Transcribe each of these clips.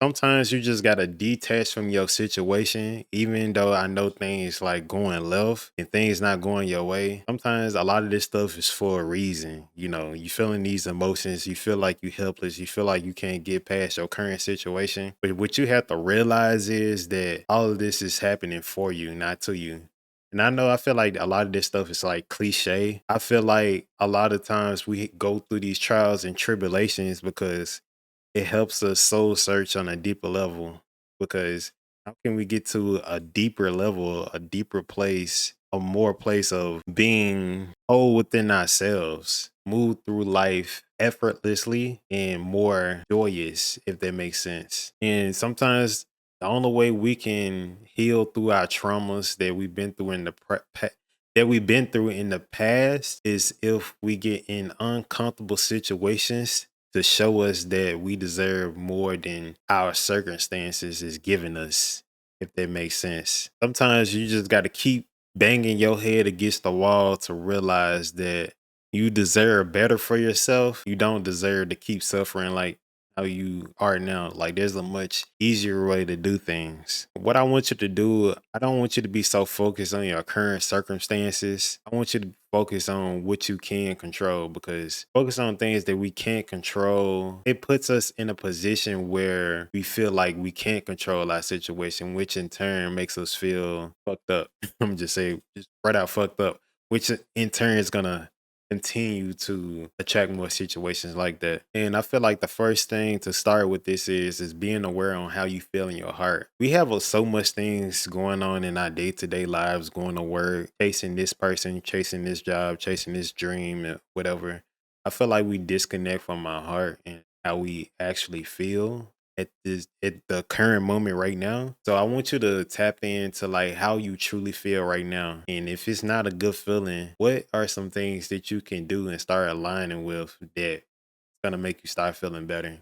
Sometimes you just gotta detach from your situation, even though I know things like going left and things not going your way. Sometimes a lot of this stuff is for a reason. You know, you feeling these emotions, you feel like you helpless, you feel like you can't get past your current situation. But what you have to realize is that all of this is happening for you, not to you. And I feel like a lot of this stuff is like cliche. I feel like a lot of times we go through these trials and tribulations because it helps us soul search on a deeper level, because how can we get to a deeper level, a deeper place, a more place of being whole within ourselves, move through life effortlessly and more joyous, if that makes sense. And sometimes the only way we can heal through our traumas that we've been through in the past is if we get in uncomfortable situations to show us that we deserve more than our circumstances is giving us, if that makes sense. Sometimes you just got to keep banging your head against the wall to realize that you deserve better for yourself. You don't deserve to keep suffering like how you are now. Like, there's a much easier way to do things. What I want you to do, I don't want you to be so focused on your current circumstances. I want you to focus on what you can control, because focus on things that we can't control, it puts us in a position where we feel like we can't control our situation, which in turn makes us feel fucked up. I'm just saying, just right out fucked up, which in turn is gonna continue to attract more situations like that. And I feel like the first thing to start with this is being aware on how you feel in your heart. We have so much things going on in our day-to-day lives, going to work, chasing this person, chasing this job, chasing this dream, and whatever. I feel like we disconnect from our heart and how we actually feel at the current moment right now. So I want you to tap into like how you truly feel right now. And if it's not a good feeling, what are some things that you can do and start aligning with that gonna make you start feeling better?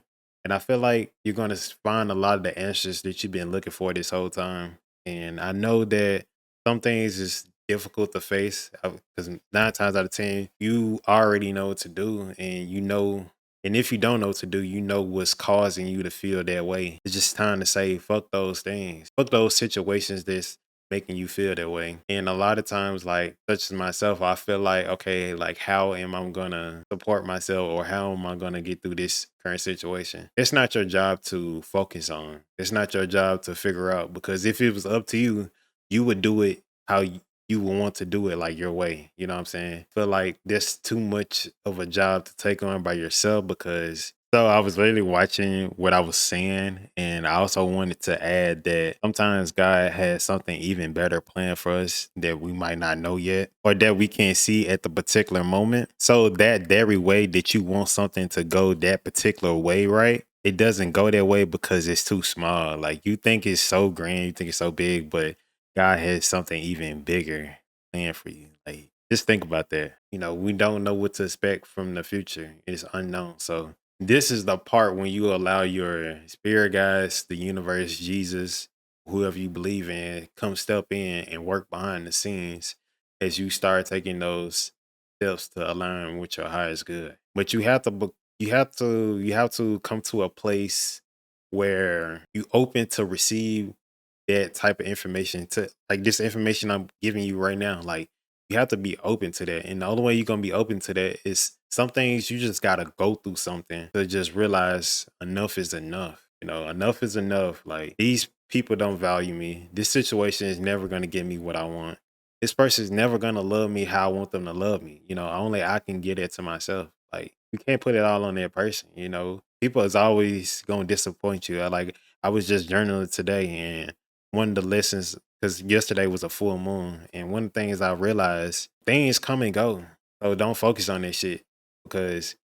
And I feel like you're gonna find a lot of the answers that you've been looking for this whole time. And I know that some things is difficult to face because 9 times out of 10, you already know what to do, and you know, and if you don't know what to do, you know what's causing you to feel that way. It's just time to say, fuck those things. Fuck those situations that's making you feel that way. And a lot of times, like, such as myself, I feel like, okay, like, how am I gonna support myself, or how am I gonna get through this current situation? It's not your job to focus on. It's not your job to figure out, because if it was up to you, you would do it how you will want to do it, like your way. You know what I'm saying? Feel like that's too much of a job to take on by yourself, because so I was really watching what I was saying, and I also wanted to add that sometimes God has something even better planned for us that we might not know yet, or that we can't see at the particular moment. So that very way that you want something to go that particular way, right? It doesn't go that way because it's too small. Like, you think it's so grand, you think it's so big, but God has something even bigger planned for you. Like, just think about that. You know, we don't know what to expect from the future. It's unknown. So this is the part when you allow your spirit guides, the universe, Jesus, whoever you believe in, come step in and work behind the scenes as you start taking those steps to align with your highest good. But you have to come to a place where you open to receive that type of information, to like this information I'm giving you right now. Like, you have to be open to that. And the only way you're gonna be open to that is some things you just gotta go through something to just realize enough is enough. You know, enough is enough. Like, these people don't value me. This situation is never gonna give me what I want. This person is never gonna love me how I want them to love me. You know, only I can get it to myself. Like, you can't put it all on that person. You know, people is always gonna disappoint you. I was just journaling today, and one of the lessons, because yesterday was a full moon, and one of the things I realized, things come and go. So don't focus on that shit, because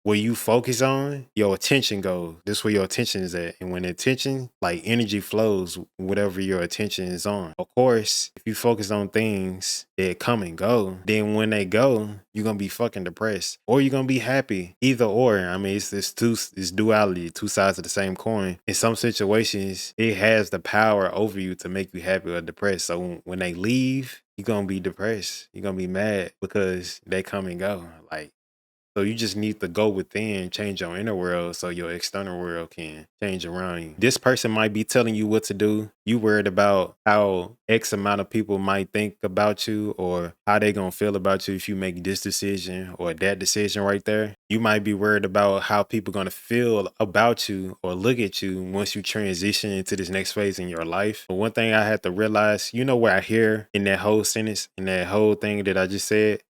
where you focus on, your attention goes. This where your attention is at. And when attention, like, energy flows, whatever your attention is on. Of course, if you focus on things that come and go, then when they go, you're gonna be fucking depressed. Or you're gonna be happy. Either or. I mean, it's duality, two sides of the same coin. In some situations, it has the power over you to make you happy or depressed. So when they leave, you're gonna be depressed. You're gonna be mad because they come and go. Like, So you just need to go within, change your inner world so your external world can change around you. This person might be telling you what to do. You worried about how X amount of people might think about you or how they gonna feel about you if you make this decision or that decision right there. You might be worried about how people gonna feel about you or look at you once you transition into this next phase in your life. But one thing I had to realize, you know where I hear in that whole sentence, in that whole thing that I just said?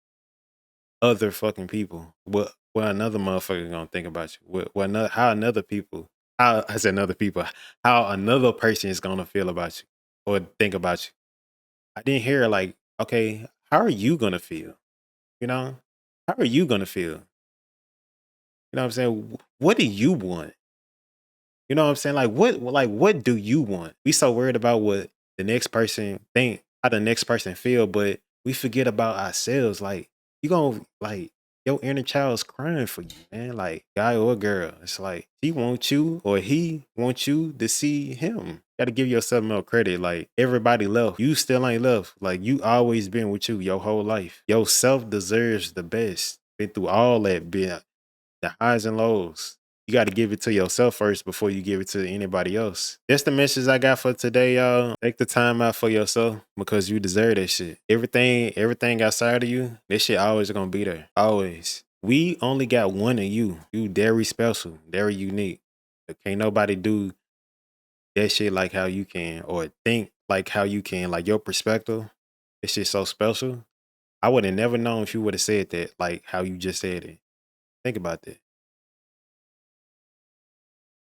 Other fucking people. What another motherfucker gonna think about you? What another, how another people, how I said another people, how another person is gonna feel about you or think about you. I didn't hear like, okay, how are you gonna feel? You know? How are you gonna feel? You know what I'm saying? What do you want? You know what I'm saying? Like what do you want? We so worried about what the next person think, how the next person feel, but we forget about ourselves. Like you gonna like your inner child's crying for you, man. Like guy or girl. It's like he wants you or he wants you to see him. Gotta give yourself more credit. Like everybody left. You still ain't left. Like you always been with you your whole life. Yourself deserves the best. Been through all that, been the highs and lows. You got to give it to yourself first before you give it to anybody else. That's the message I got for today, y'all. Take the time out for yourself because you deserve that shit. Everything outside of you, that shit always gonna be there. Always. We only got one of you. You very special, very unique. But can't nobody do that shit like how you can or think like how you can. Like your perspective, that shit so special. I would have never known if you would have said that like how you just said it. Think about that.